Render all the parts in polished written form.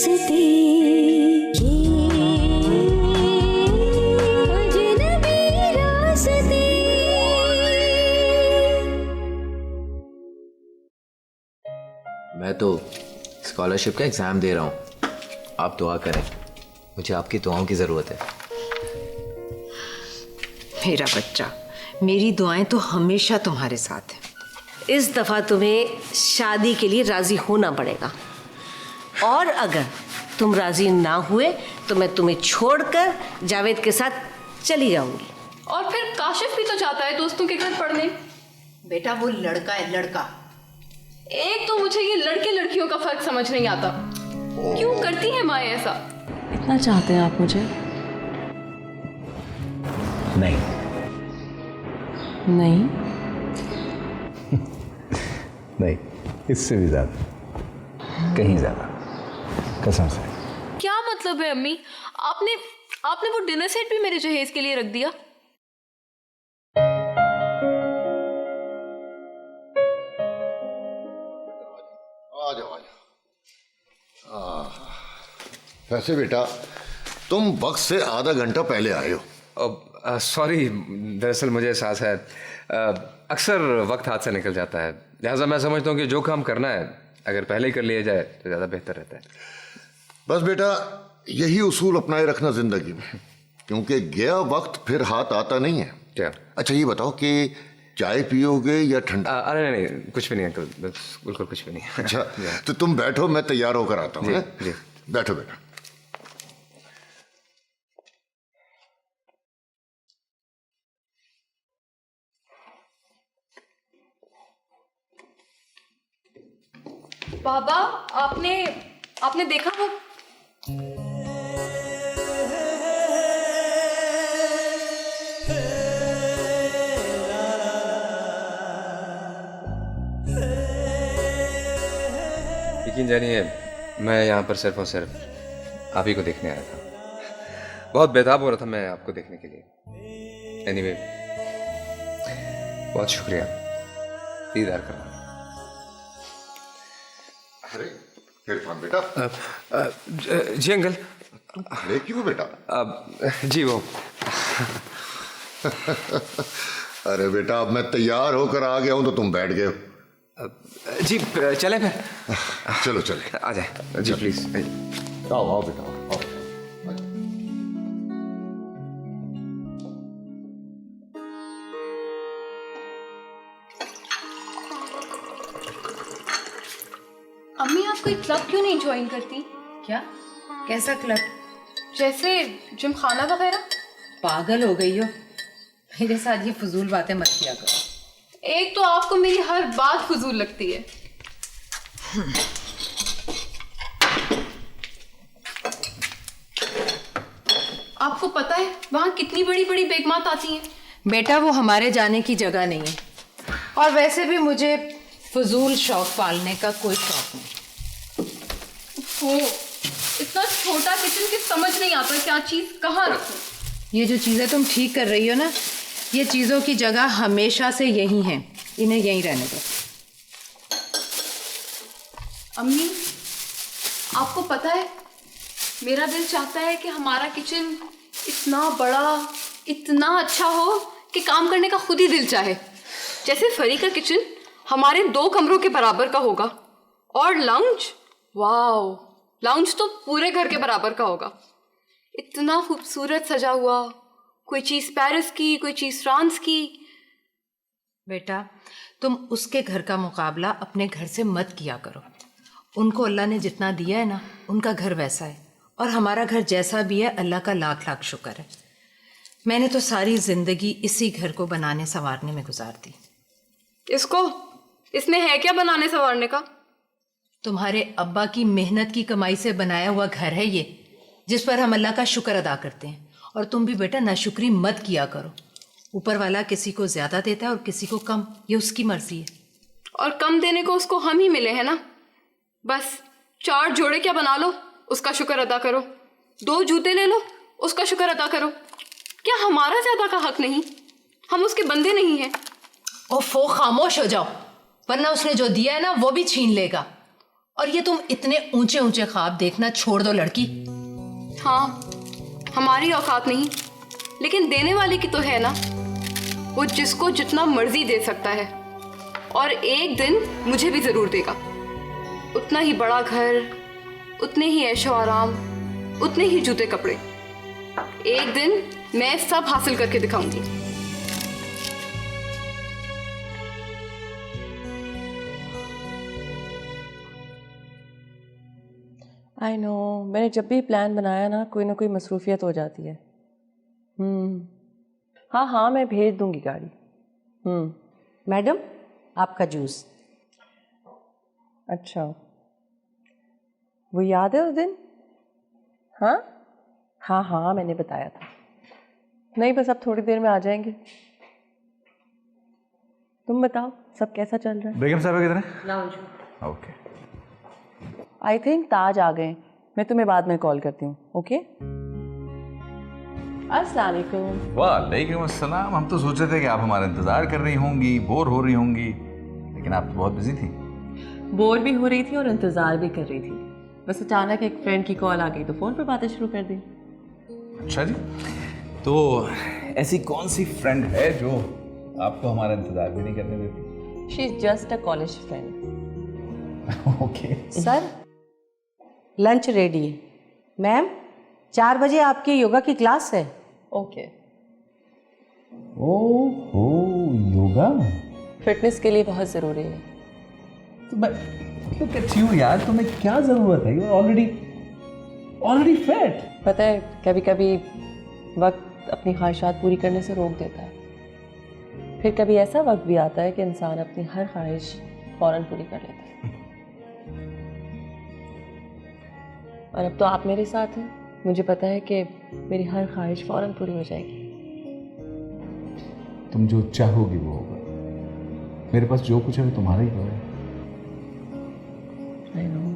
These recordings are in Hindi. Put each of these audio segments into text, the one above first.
रास्ते मैं तो स्कॉलरशिप का एग्ज़ाम दे रहा हूँ, आप दुआ करें, मुझे आपकी दुआओं की ज़रूरत है। मेरा बच्चा, मेरी दुआएं तो हमेशा तुम्हारे साथ हैं। इस दफ़ा तुम्हें शादी के लिए राज़ी होना पड़ेगा, और अगर तुम राज़ी ना हुए तो मैं तुम्हें छोड़कर जावेद के साथ चली जाऊंगी। और फिर काशिफ भी तो जाता है दोस्तों के घर पढ़ने। बेटा वो लड़का है, लड़का। एक तो मुझे ये लड़के लड़कियों का फर्क समझ नहीं आता, क्यों करती है माँ ऐसा? इतना चाहते हैं आप मुझे? नहीं नहीं नहीं, इससे भी ज्यादा, कहीं ज्यादा, कसम से। क्या मतलब है अम्मी? आपने वो डिनर सेट भी मेरे जहेज के लिए रख दिया। आ जाओ। वैसे बेटा तुम वक्त से आधा घंटा पहले आए हो। सॉरी, दरअसल मुझे एहसास है अक्सर वक्त हाथ से निकल जाता है, लिहाजा मैं समझता हूँ कि जो काम करना है अगर पहले ही कर लिया जाए तो ज़्यादा बेहतर रहता है। बस बेटा यही उसूल अपनाए रखना जिंदगी में, क्योंकि गया वक्त फिर हाथ आता नहीं है। क्या? अच्छा ये बताओ कि चाय पियोगे या ठंडा? अरे नहीं, कुछ भी नहीं अंकल, बस बिल्कुल कुछ भी नहीं। अच्छा तो तुम बैठो, मैं तैयार होकर आता हूँ। जी। बैठो बेटा। बाबा आपने देखा वो? यकीन जानिए मैं यहाँ पर सिर्फ और सिर्फ आप ही को देखने आया था। बहुत बेताब हो रहा था मैं आपको देखने के लिए। एनीवे, बहुत शुक्रिया, दीदार करना। अरे इरफान बेटा। जी अंकल। तुम खड़े क्यों बेटा? जी वो अरे बेटा अब मैं तैयार होकर आ गया हूं तो तुम बैठ गए हो। जी चले फिर। चलो चले। आ जाए जी प्लीज। आओ बेटा आओ। अम्मी आप कोई क्लब क्यों नहीं ज्वाइन करती? क्या? कैसा क्लब? जैसे जिम खाना वगैरह। पागल हो गई हो? मेरे साथ ये फजूल बातें मत किया करो। एक तो आपको मेरी हर बात फजूल लगती है। आपको पता है वहां कितनी बड़ी बड़ी बेगमात आती हैं? बेटा वो हमारे जाने की जगह नहीं है, और वैसे भी मुझे फजूल शौक पालने का कोई शौक नहीं। हो इतना छोटा किचन कि समझ नहीं आता क्या चीज कहाँ रखूं। ये जो चीज़ें तुम ठीक कर रही हो ना, ये चीज़ों की जगह हमेशा से यही हैं, इन्हें यहीं रहने दो। अम्मी आपको पता है मेरा दिल चाहता है कि हमारा किचन इतना बड़ा, इतना अच्छा हो कि काम करने का खुद ही दिल चाहे। जैसे फरी का किचन हमारे 2 कमरों के बराबर का होगा, और लाउंज, वाओ, लाउंज तो पूरे घर के बराबर का होगा। इतना खूबसूरत सजा हुआ, कोई चीज़ पेरिस की, कोई चीज़ फ्रांस की। बेटा तुम उसके घर का मुकाबला अपने घर से मत किया करो। उनको अल्लाह ने जितना दिया है ना, उनका घर वैसा है, और हमारा घर जैसा भी है अल्लाह का लाख लाख शुक्र है। मैंने तो सारी ज़िंदगी इसी घर को बनाने संवारने में गुजार दी। इसमें है क्या बनाने संवारने का? तुम्हारे अब्बा की मेहनत की कमाई से बनाया हुआ घर है ये, जिस पर हम अल्लाह का शुक्र अदा करते हैं। और तुम भी बेटा नाशुक्री मत किया करो। ऊपर वाला किसी को ज़्यादा देता है और किसी को कम, ये उसकी मर्जी है। और कम देने को उसको हम ही मिले हैं ना। बस 4 जोड़े क्या बना लो, उसका शुक्र अदा करो। 2 जूते ले लो, उसका शुक्र अदा करो। क्या हमारा ज़्यादा का हक नहीं? हम उसके बंदे नहीं हैं? ओफो, खामोश हो जाओ, वरना उसने जो दिया है ना वो भी छीन लेगा। और ये तुम इतने ऊंचे ऊंचे ख्वाब देखना छोड़ दो लड़की। हाँ, हमारी औकात नहीं, लेकिन देने वाले की तो है ना। वो जिसको जितना मर्जी दे सकता है, और एक दिन मुझे भी जरूर देगा। उतना ही बड़ा घर, उतने ही ऐशो आराम, उतने ही जूते कपड़े। एक दिन मैं सब हासिल करके दिखाऊंगी। आई नो, मैंने जब भी प्लान बनाया ना कोई मसरूफियत हो जाती है। हाँ हाँ, मैं भेज दूंगी गाड़ी। मैडम, आपका जूस। अच्छा, वो याद है उस दिन? हाँ हाँ हाँ, मैंने बताया था। नहीं, बस अब थोड़ी देर में आ जाएंगे। तुम बताओ, सब कैसा चल रहा है? बेगम साहब किधर है? ओके। आई थिंक ताज आ गए। मैं तुम्हें बाद में कॉल करती हूँ। ओके, अस्सलाम वालेकुम। वालेकुम अस्सलाम। हम तो सोच रहे थे कि आप हमारा इंतजार कर रही होंगी, बोर हो रही होंगी, लेकिन आप तो बहुत बिजी थी। बोर भी हो रही थी और इंतज़ार भी कर रही थी। बस अचानक एक फ्रेंड की कॉल आ गई तो फ़ोन पर बातें शुरू कर दी। अच्छा जी, तो ऐसी कौन सी फ्रेंड है जो आपको हमारा इंतजार भी नहीं करने देती? She is just a college friend. Okay. Sir, lunch ready है। मैम, 4 बजे आपकी योगा की क्लास है। ओके। ओहो, योगा फिटनेस के लिए बहुत ज़रूरी है। तो मैं लुक एट यू यार, तुम्हें क्या ज़रूरत है? You are already fit. पता है, कभी कभी वक्त अपनी ख्वाहिशात पूरी करने से रोक देता है। फिर कभी ऐसा वक्त भी आता है कि इंसान अपनी हर ख्वाहिश फ़ौरन पूरी कर लेता है। और अब तो आप मेरे साथ हैं, मुझे पता है कि मेरी हर ख्वाहिश फ़ौरन पूरी हो जाएगी। तुम जो चाहोगी वो होगा। मेरे पास जो कुछ है वो तुम्हारा ही तो है। I know.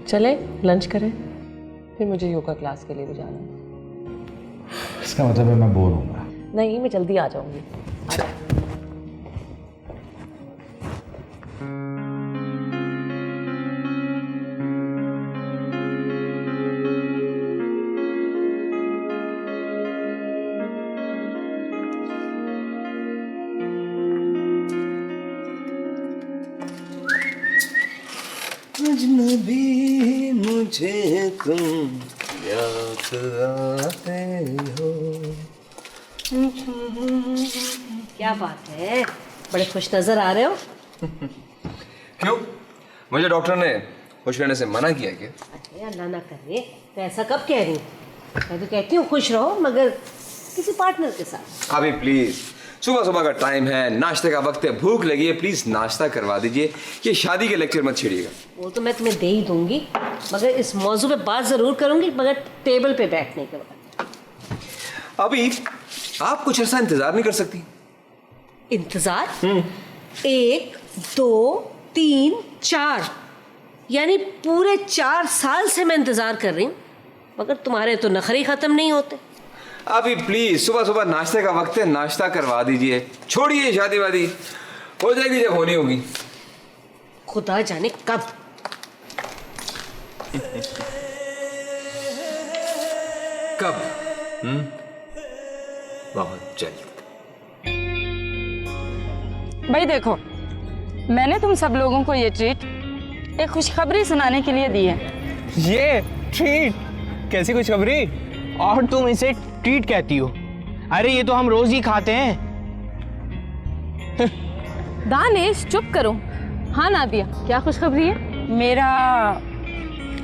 चले लंच करें, फिर मुझे योगा क्लास के लिए भी जाना है। इसका मतलब है मैं बोर होऊंगा। नहीं, मैं जल्दी आ जाऊंगी। अजनबी मुझे तुम याद आते हो। क्या बात है, बड़े खुश नजर आ रहे हो। क्यों? मुझे डॉक्टर ने खुश रहने से मना किया क्या? अरे अल्लाह ना करे, तो ऐसा कब कह रही हूँ। मैं तो कहती हूँ खुश रहो, मगर किसी पार्टनर के साथ। अभी प्लीज, सुबह सुबह का टाइम है, नाश्ते का वक्त है, भूख लगी है, प्लीज नाश्ता करवा दीजिए। ये शादी के लेक्चर मत छेड़िएगा। वो तो मैं तुम्हें दे ही दूंगी, मगर इस मौजू पे बात जरूर करूंगी, मगर टेबल पे बैठने के बाद। अभी आप कुछ ऐसा इंतजार नहीं कर सकती? इंतजार? 1 2 3 4, यानी पूरे 4 साल से मैं इंतजार कर रही हूँ, मगर तुम्हारे तो नखरे खत्म नहीं होते। अभी प्लीज, सुबह सुबह नाश्ते का वक्त है, नाश्ता करवा दीजिए। छोड़िए शादी वादी, हो जाएगी जब होनी होगी। खुदा जाने कब। कब? बहुत जल्द। भाई देखो, मैंने तुम सब लोगों को ये ट्रीट एक खुशखबरी सुनाने के लिए दी है। ये ट्रीट? कैसी खुशखबरी? और तुम इसे ट्रीट कहती हो? अरे ये तो हम रोज ही खाते हैं। दानिश चुप करो। हाँ नादिया, क्या खुशखबरी है? मेरा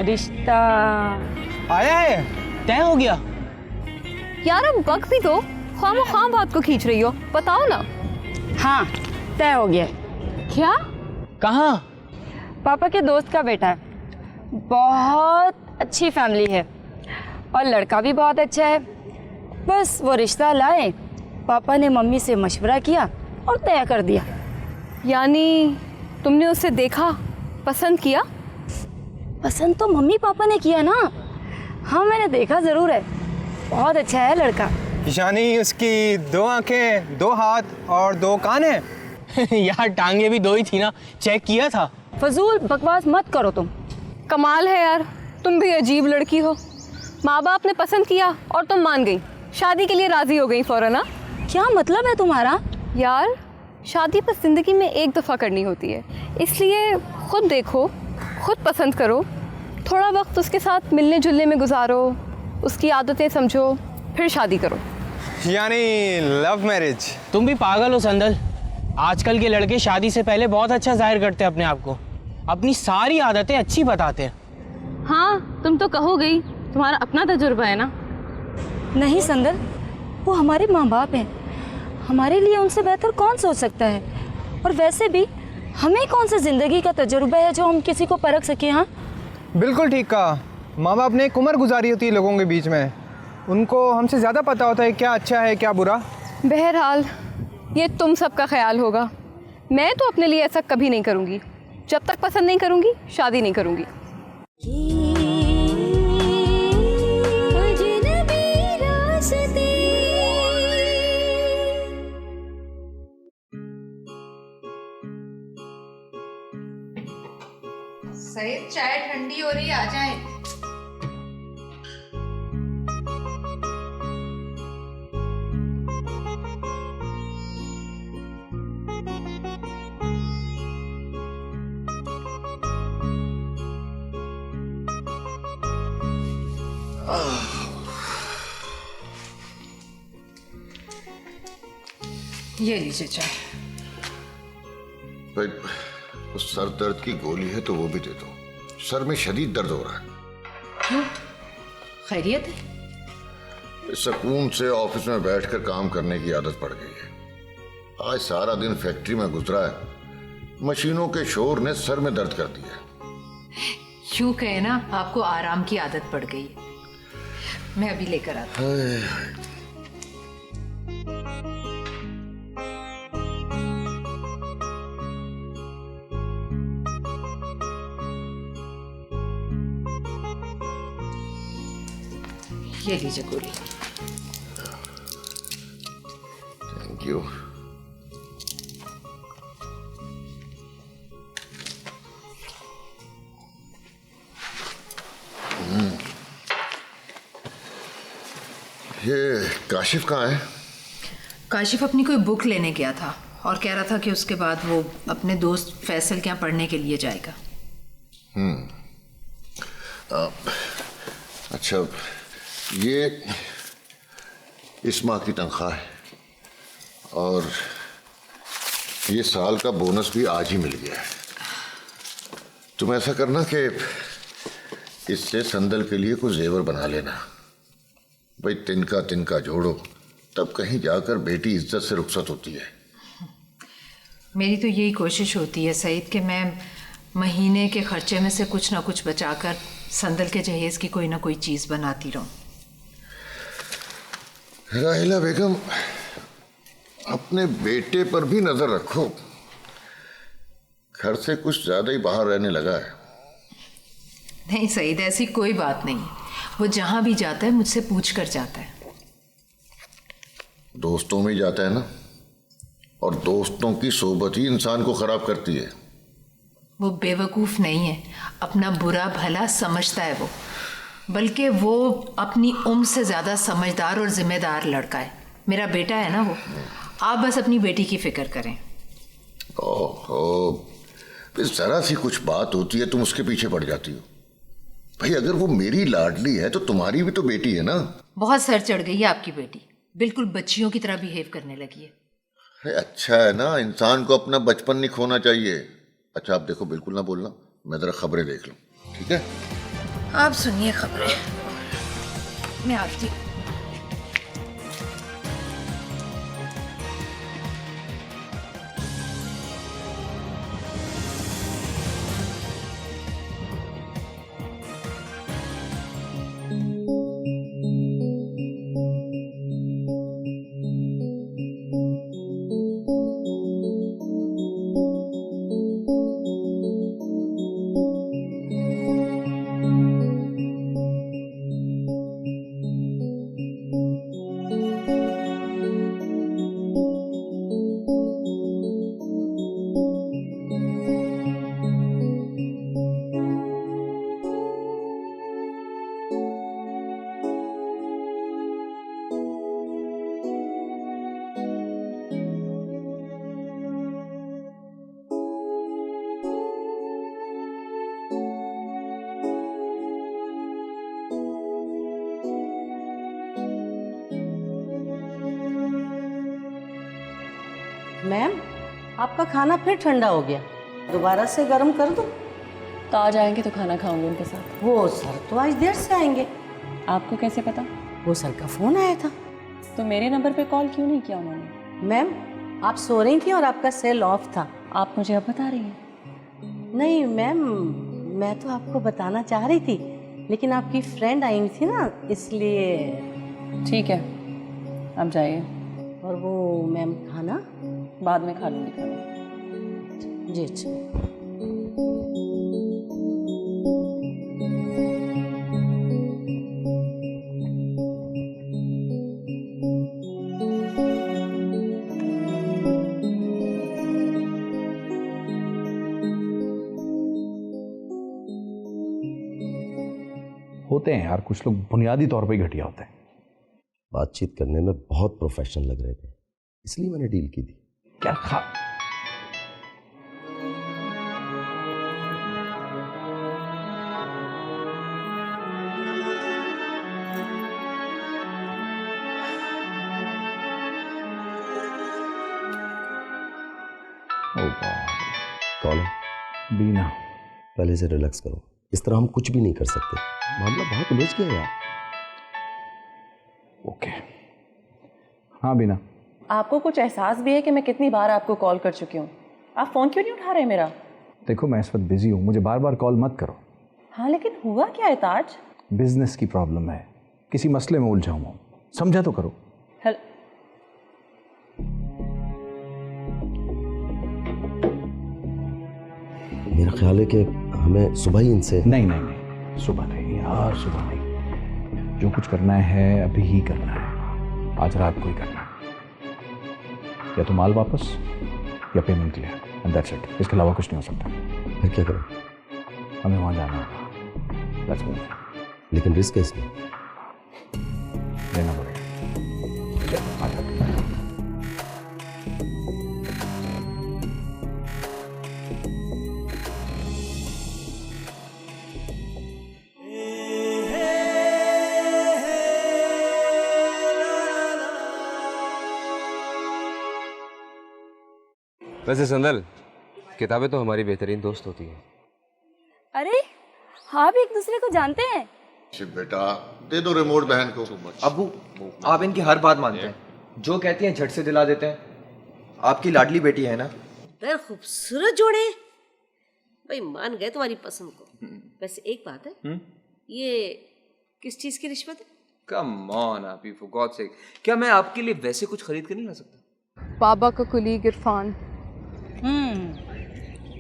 रिश्ता आया है, तय हो गया। यार अब वक्त भी दो, खामोखाम बात को खींच रही हो, बताओ ना। हाँ, तय हो गया। क्या? कहाँ? पापा के दोस्त का बेटा है, बहुत अच्छी फैमिली है और लड़का भी बहुत अच्छा है। बस वो रिश्ता लाए, पापा ने मम्मी से मशवरा किया और तय कर दिया। यानी तुमने उसे देखा, पसंद किया? पसंद तो मम्मी पापा ने किया ना। हाँ, मैंने देखा ज़रूर है, बहुत अच्छा है लड़का। यानी उसकी 2 आंखें, 2 हाथ और 2 कान हैं? यार टांगे भी 2 ही थी ना, चेक किया था। फजूल बकवास मत करो तुम। कमाल है यार, तुम भी अजीब लड़की हो। माँ बाप ने पसंद किया और तुम मान गई, शादी के लिए राजी हो गई फौरन। ना क्या मतलब है तुम्हारा? यार शादी बस ज़िंदगी में एक दफ़ा करनी होती है, इसलिए खुद देखो, खुद पसंद करो, थोड़ा वक्त उसके साथ मिलने जुलने में गुजारो, उसकी आदतें समझो, फिर शादी करो। यानी लव मैरिज। तुम भी पागल हो संदल। आजकल के लड़के शादी से पहले बहुत अच्छा जाहिर करते हैं अपने आप को, अपनी सारी आदतें अच्छी बताते हैं। हाँ तुम तो कहोगे ही, तुम्हारा अपना तजुर्बा है ना। नहीं संदल, वो हमारे माँ बाप हैं, हमारे लिए उनसे बेहतर कौन सोच सकता है? और वैसे भी हमें कौन सा ज़िंदगी का तजुर्बा है जो हम किसी को परख सके? हाँ बिल्कुल ठीक कहा। माँ बाप ने एक उम्र गुजारी होती है लोगों के बीच में, उनको हमसे ज़्यादा पता होता है क्या अच्छा है क्या बुरा। बहरहाल ये तुम सबका ख्याल होगा, मैं तो अपने लिए ऐसा कभी नहीं करूँगी। जब तक पसंद नहीं करूँगी शादी नहीं करूँगी। सईद चाय ठंडी हो रही है, आ जाए। ये लीजिए चाय। भाई उस सर दर्द की गोली है तो वो भी दे दो, सर में शदीद दर्द हो रहा है। क्यों, खैरियत है? सुकून से ऑफिस में बैठकर काम करने की आदत पड़ गई है। आज सारा दिन फैक्ट्री में गुजरा है, मशीनों के शोर ने सर में दर्द कर दिया। यूं कहे ना, आपको आराम की आदत पड़ गई है। मैं अभी लेकर आता हूं। ये लीजिए गोली। Thank you. ये काशिफ कहाँ है? काशिफ अपनी कोई बुक लेने गया था और कह रहा था कि उसके बाद वो अपने दोस्त फैसल के यहाँ पढ़ने के लिए जाएगा। अच्छा, ये इस माह की तनख्वाह है और ये साल का बोनस भी आज ही मिल गया है। तुम ऐसा करना कि इससे संदल के लिए कुछ जेवर बना लेना। भाई तिनका तिनका जोड़ो, तब कहीं जाकर बेटी इज्जत से रुखसत होती है। मेरी तो यही कोशिश होती है सईद कि मैं महीने के खर्चे में से कुछ ना कुछ बचाकर संदल के जहेज की कोई ना कोई चीज़ बनाती रहूं। राहिला बेगम, अपने बेटे पर भी नजर रखो, घर से कुछ ज्यादा ही बाहर रहने लगा है। नहीं सईद, ऐसी कोई बात नहीं। वो जहां भी जाता है मुझसे पूछ कर जाता है। दोस्तों में ही जाता है ना, और दोस्तों की सोबत ही इंसान को खराब करती है। वो बेवकूफ़ नहीं है, अपना बुरा भला समझता है वो, बल्कि वो अपनी उम्र से ज़्यादा समझदार और जिम्मेदार लड़का है। मेरा बेटा है ना वो। आप बस अपनी बेटी की फिक्र करें। ओहो, जरा सी कुछ बात होती है तुम उसके पीछे पड़ जाती हो। भाई अगर वो मेरी लाडली है तो तुम्हारी भी तो बेटी है ना। बहुत सर चढ़ गई है आपकी बेटी, बिल्कुल बच्चियों की तरह बिहेव करने लगी है। अरे अच्छा है ना, इंसान को अपना बचपन नहीं खोना चाहिए। अच्छा आप देखो, बिल्कुल ना बोलना, मैं जरा खबरें देख लूं, ठीक है? आप सुनिए खबरें, मैं आती हूँ। मैम, आपका खाना फिर ठंडा हो गया, दोबारा से गर्म कर दूं? तो आज आएंगे तो खाना खाऊंगी उनके साथ। वो सर तो आज देर से आएंगे। आपको कैसे पता? वो सर का फोन आया था। तो मेरे नंबर पे कॉल क्यों नहीं किया उन्होंने? मैम, आप सो रही थी और आपका सेल ऑफ था। आप मुझे अब बता रही हैं? नहीं मैम, मैं तो आपको बताना चाह रही थी, लेकिन आपकी फ्रेंड आई थी ना, इसलिए। ठीक है, अब जाइए। और वो मैम खाना बाद में खा लूँगी खाना। जी अच्छा। होते हैं यार कुछ लोग, बुनियादी तौर पे ही घटिया होते हैं। बातचीत करने में बहुत प्रोफेशनल लग रहे थे, इसलिए मैंने डील की थी। क्या खा कौन है? बीना। पहले से रिलैक्स करो, इस तरह हम कुछ भी नहीं कर सकते, मामला बहुत उलझ गया यार। ओके। हाँ बीना, आपको कुछ एहसास भी है कि मैं कितनी बार आपको कॉल कर चुकी हूँ? आप फ़ोन क्यों नहीं उठा रहे मेरा? देखो मैं इस वक्त बिजी हूँ, मुझे बार बार कॉल मत करो। हाँ लेकिन हुआ क्या है ताज? बिजनेस की प्रॉब्लम है, किसी मसले में उलझा हूँ, समझा तो करो। मेरा ख्याल है कि हमें सुबह ही इनसे। नहीं नहीं नहीं, सुबह नहीं यार, सुबह नहीं। जो कुछ करना है अभी ही करना है, आज रात को ही करना है। या तो माल वापस या payment clear, and that's it. इसके अलावा कुछ नहीं हो सकता। फिर क्या करें? हमें वहाँ जाना होगा। Let's move. लेकिन रिस्क है इसमें, लेना पड़ेगा। आ जाओ। वैसे संदल, किताबें तो हमारी बेहतरीन दोस्त होती हैं। अरे आप एक दूसरे को जानते हैं? बेटा दे दो रिमोट बहन को। अब्बू, आप इनकी हर बात मानते हैं, जो कहती हैं झट से दिला देते हैं। आपकी लाडली बेटी है ना? पर खूबसूरत जोड़े भाई, मान गए तुम्हारी पसंद को। वैसे एक बात है, ये किस चीज की रिश्वत है? कम ऑन आपी, फॉर गॉड सेक, क्या मैं आपके लिए वैसे कुछ खरीद के नहीं ला सकता? बाबा का कुलीग इरफान।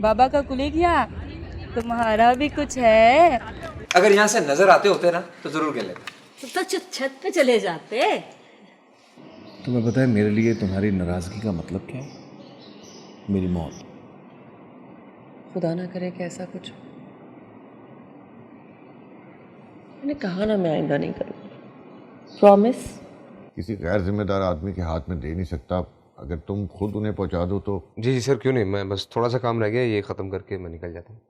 बाबा का कुलीग या तुम्हारा भी कुछ है? अगर यहाँ से नजर आते होते ना तो जरूर कह लेते। तो छत पे चले जाते। तुम्हें पता है मेरे लिए तुम्हारी नाराजगी का मतलब क्या है? मेरी मौत। खुदा ना करे कि ऐसा कुछ। मैंने कहा ना मैं आइंदा नहीं करूँगी, प्रॉमिस। किसी गैर जिम्मेदार आदमी के हाथ में दे नहीं सकता, अगर तुम खुद उन्हें पहुंचा दो तो। जी जी सर, क्यों नहीं, मैं बस थोड़ा सा काम रह गया, ये ख़त्म करके मैं निकल जाता हूँ।